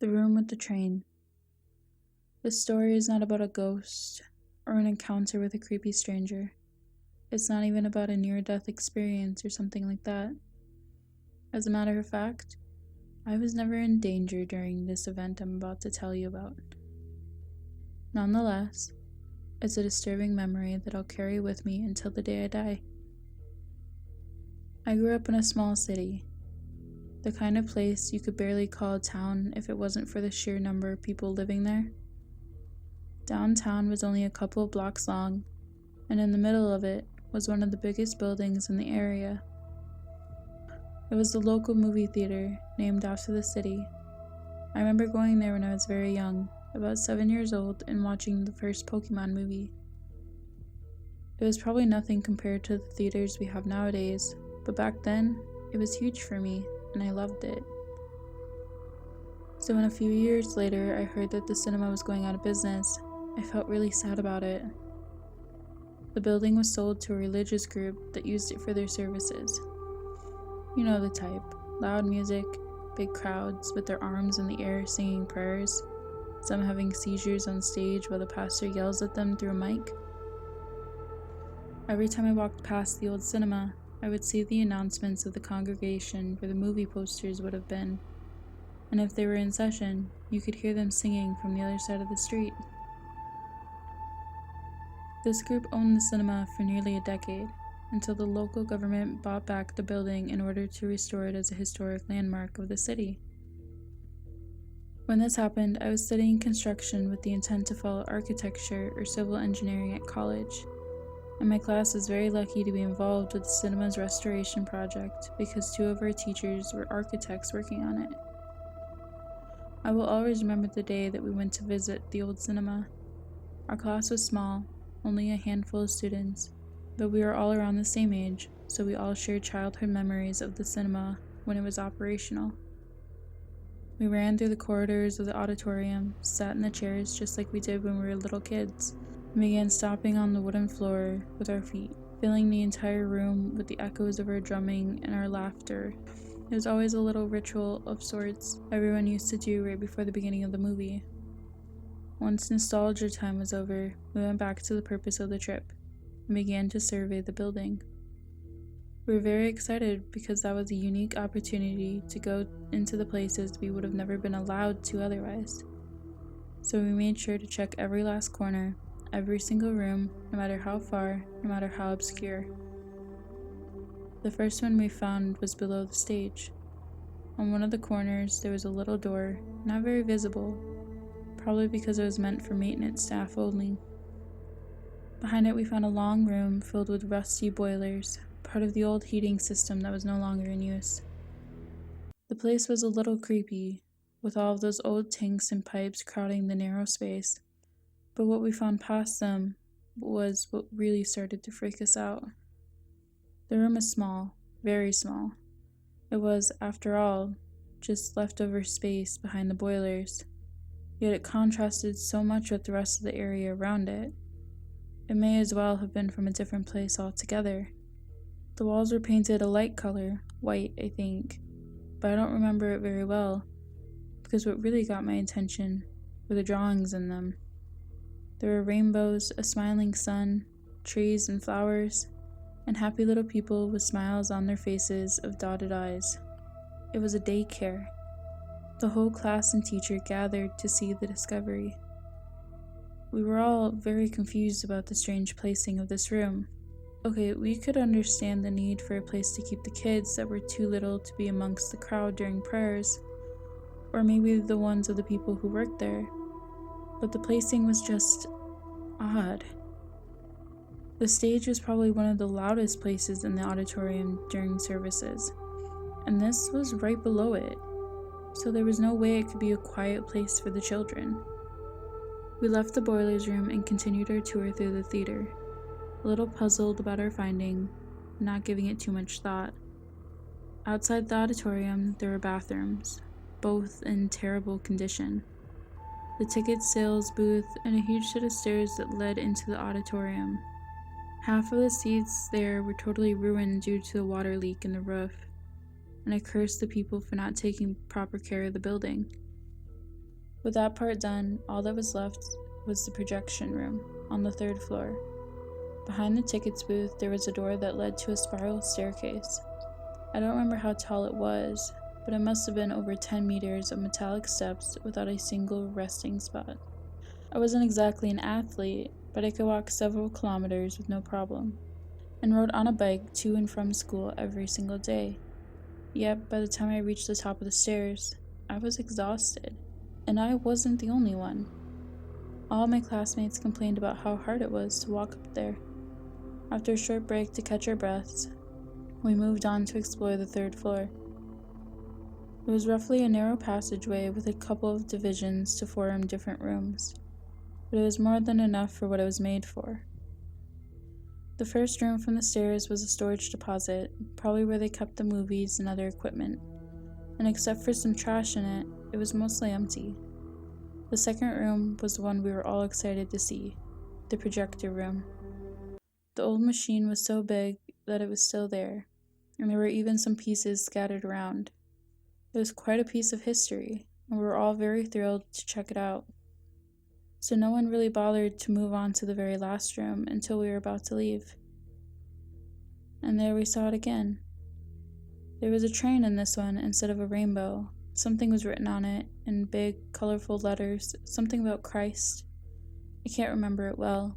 The Room with the Train. This story is not about a ghost or an encounter with a creepy stranger. It's not even about a near-death experience or something like that. As a matter of fact, I was never in danger during this event I'm about to tell you about. Nonetheless, it's a disturbing memory that I'll carry with me until the day I die. I grew up in a small city, the kind of place you could barely call a town if it wasn't for the sheer number of people living there. Downtown was only a couple of blocks long, and in the middle of it was one of the biggest buildings in the area. It was the local movie theater named after the city. I remember going there when I was very young, about 7 years old, and watching the first Pokemon movie. It was probably nothing compared to the theaters we have nowadays, but back then, it was huge for me, and I loved it. So when a few years later I heard that the cinema was going out of business, I felt really sad about it. The building was sold to a religious group that used it for their services. You know the type: loud music, big crowds with their arms in the air singing prayers, some having seizures on stage while the pastor yells at them through a mic. Every time I walked past the old cinema, I would see the announcements of the congregation where the movie posters would have been, and if they were in session, you could hear them singing from the other side of the street. This group owned the cinema for nearly a decade, until the local government bought back the building in order to restore it as a historic landmark of the city. When this happened, I was studying construction with the intent to follow architecture or civil engineering at college, and my class was very lucky to be involved with the cinema's restoration project because 2 of our teachers were architects working on it. I will always remember the day that we went to visit the old cinema. Our class was small, only a handful of students, but we were all around the same age, so we all shared childhood memories of the cinema when it was operational. We ran through the corridors of the auditorium, sat in the chairs just like we did when we were little kids, and began stomping on the wooden floor with our feet, filling the entire room with the echoes of our drumming and our laughter. It was always a little ritual of sorts everyone used to do right before the beginning of the movie. Once nostalgia time was over, we went back to the purpose of the trip and began to survey the building. We were very excited because that was a unique opportunity to go into the places we would have never been allowed to otherwise. So we made sure to check every last corner, every single room, no matter how far, no matter how obscure. The first one we found was below the stage. On one of the corners there was a little door, not very visible, probably because it was meant for maintenance staff only. Behind it we found a long room filled with rusty boilers, part of the old heating system that was no longer in use. The place was a little creepy, with all of those old tanks and pipes crowding the narrow space, but what we found past them was what really started to freak us out. The room was small, very small. It was, after all, just leftover space behind the boilers, yet it contrasted so much with the rest of the area around it. It may as well have been from a different place altogether. The walls were painted a light color, white, I think, but I don't remember it very well, because what really got my attention were the drawings in them. There were rainbows, a smiling sun, trees and flowers, and happy little people with smiles on their faces of dotted eyes. It was a daycare. The whole class and teacher gathered to see the discovery. We were all very confused about the strange placing of this room. Okay, we could understand the need for a place to keep the kids that were too little to be amongst the crowd during prayers, or maybe the ones of the people who worked there, but the placing was just odd. The stage was probably one of the loudest places in the auditorium during services, and this was right below it, so there was no way it could be a quiet place for the children. We left the boilers room and continued our tour through the theater, a little puzzled about our finding, not giving it too much thought. Outside the auditorium, there were bathrooms, both in terrible condition, the ticket sales booth, and a huge set of stairs that led into the auditorium. Half of the seats there were totally ruined due to a water leak in the roof, and I cursed the people for not taking proper care of the building. With that part done, all that was left was the projection room on the 3rd floor. Behind the tickets booth, there was a door that led to a spiral staircase. I don't remember how tall it was, but it must have been over 10 meters of metallic steps without a single resting spot. I wasn't exactly an athlete, but I could walk several kilometers with no problem, and rode on a bike to and from school every single day. Yet, by the time I reached the top of the stairs, I was exhausted, and I wasn't the only one. All my classmates complained about how hard it was to walk up there. After a short break to catch our breaths, we moved on to explore the 3rd floor. It was roughly a narrow passageway with a couple of divisions to form different rooms, but it was more than enough for what it was made for. The first room from the stairs was a storage deposit, probably where they kept the movies and other equipment, and except for some trash in it, it was mostly empty. The second room was the one we were all excited to see, the projector room. The old machine was so big that it was still there, and there were even some pieces scattered around. It was quite a piece of history, and we were all very thrilled to check it out. So no one really bothered to move on to the very last room until we were about to leave. And there we saw it again. There was a train in this one instead of a rainbow. Something was written on it in big, colorful letters, something about Christ. I can't remember it well.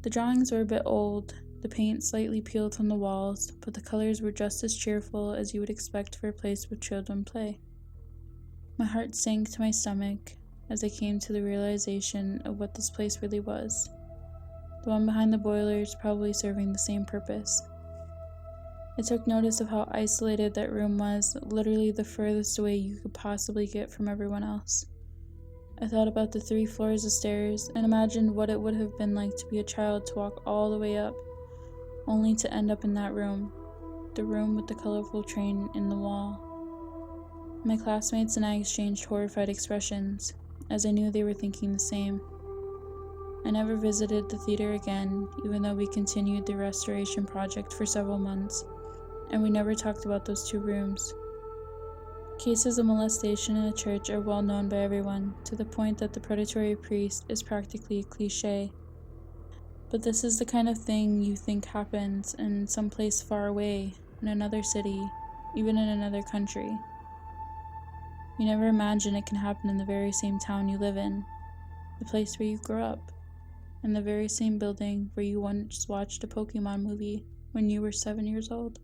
The drawings were a bit old, the paint slightly peeled from the walls, but the colors were just as cheerful as you would expect for a place where children play. My heart sank to my stomach as I came to the realization of what this place really was. The one behind the boilers probably serving the same purpose. I took notice of how isolated that room was, literally the furthest away you could possibly get from everyone else. I thought about the 3 floors of stairs and imagined what it would have been like to be a child to walk all the way up, only to end up in that room, the room with the colorful train in the wall. My classmates and I exchanged horrified expressions, as I knew they were thinking the same. I never visited the theater again, even though we continued the restoration project for several months, and we never talked about those 2 rooms. Cases of molestation in a church are well known by everyone, to the point that the predatory priest is practically a cliche. But this is the kind of thing you think happens in some place far away, in another city, even in another country. You never imagine it can happen in the very same town you live in, the place where you grew up, in the very same building where you once watched a Pokemon movie when you were 7 years old.